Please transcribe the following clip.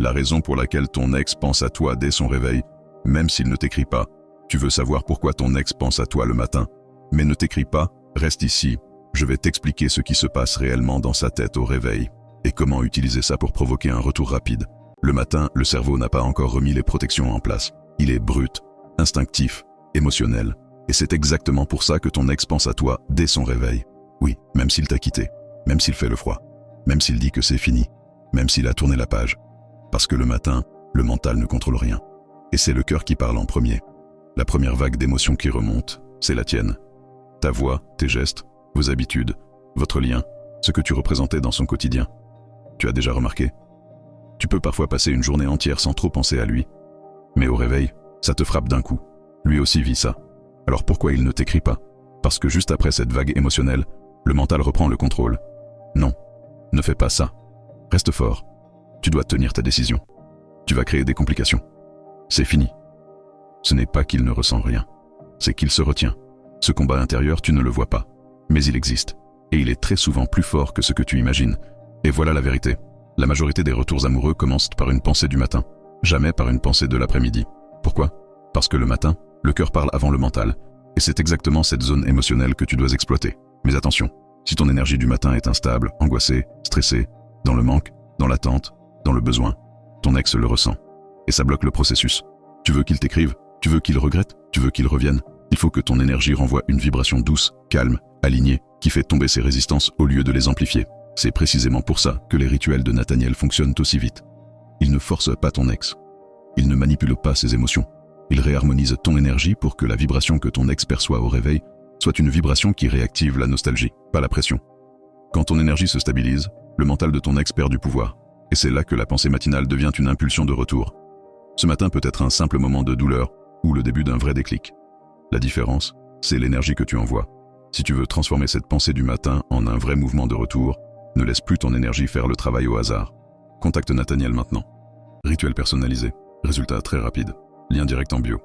La raison pour laquelle ton ex pense à toi dès son réveil, même s'il ne t'écrit pas. Tu veux savoir pourquoi ton ex pense à toi le matin, mais ne t'écrit pas, reste ici. Je vais t'expliquer ce qui se passe réellement dans sa tête au réveil et comment utiliser ça pour provoquer un retour rapide. Le matin, le cerveau n'a pas encore remis les protections en place. Il est brut, instinctif, émotionnel. Et c'est exactement pour ça que ton ex pense à toi dès son réveil. Oui, même s'il t'a quitté, même s'il fait le froid, même s'il dit que c'est fini, même s'il a tourné la page. Parce que le matin, le mental ne contrôle rien. Et c'est le cœur qui parle en premier. La première vague d'émotions qui remonte, c'est la tienne. Ta voix, tes gestes, vos habitudes, votre lien, ce que tu représentais dans son quotidien. Tu as déjà remarqué? Tu peux parfois passer une journée entière sans trop penser à lui. Mais au réveil, ça te frappe d'un coup. Lui aussi vit ça. Alors pourquoi il ne t'écrit pas? Parce que juste après cette vague émotionnelle, le mental reprend le contrôle. Non, ne fais pas ça. Reste fort. Tu dois tenir ta décision. Tu vas créer des complications. C'est fini. Ce n'est pas qu'il ne ressent rien. C'est qu'il se retient. Ce combat intérieur, tu ne le vois pas. Mais il existe. Et il est très souvent plus fort que ce que tu imagines. Et voilà la vérité. La majorité des retours amoureux commencent par une pensée du matin. Jamais par une pensée de l'après-midi. Pourquoi? Parce que le matin, le cœur parle avant le mental. Et c'est exactement cette zone émotionnelle que tu dois exploiter. Mais attention, si ton énergie du matin est instable, angoissée, stressée, dans le manque, dans l'attente, dans le besoin, ton ex le ressent. Et ça bloque le processus. Tu veux qu'il t'écrive? Tu veux qu'il regrette? Tu veux qu'il revienne? Il faut que ton énergie renvoie une vibration douce, calme, alignée, qui fait tomber ses résistances au lieu de les amplifier. C'est précisément pour ça que les rituels de Nathaniel fonctionnent aussi vite. Il ne force pas ton ex. Il ne manipule pas ses émotions. Il réharmonise ton énergie pour que la vibration que ton ex perçoit au réveil soit une vibration qui réactive la nostalgie, pas la pression. Quand ton énergie se stabilise, le mental de ton ex perd du pouvoir. Et c'est là que la pensée matinale devient une impulsion de retour. Ce matin peut être un simple moment de douleur ou le début d'un vrai déclic. La différence, c'est l'énergie que tu envoies. Si tu veux transformer cette pensée du matin en un vrai mouvement de retour, ne laisse plus ton énergie faire le travail au hasard. Contacte Nathaniel maintenant. Rituel personnalisé. Résultat très rapide. Lien direct en bio.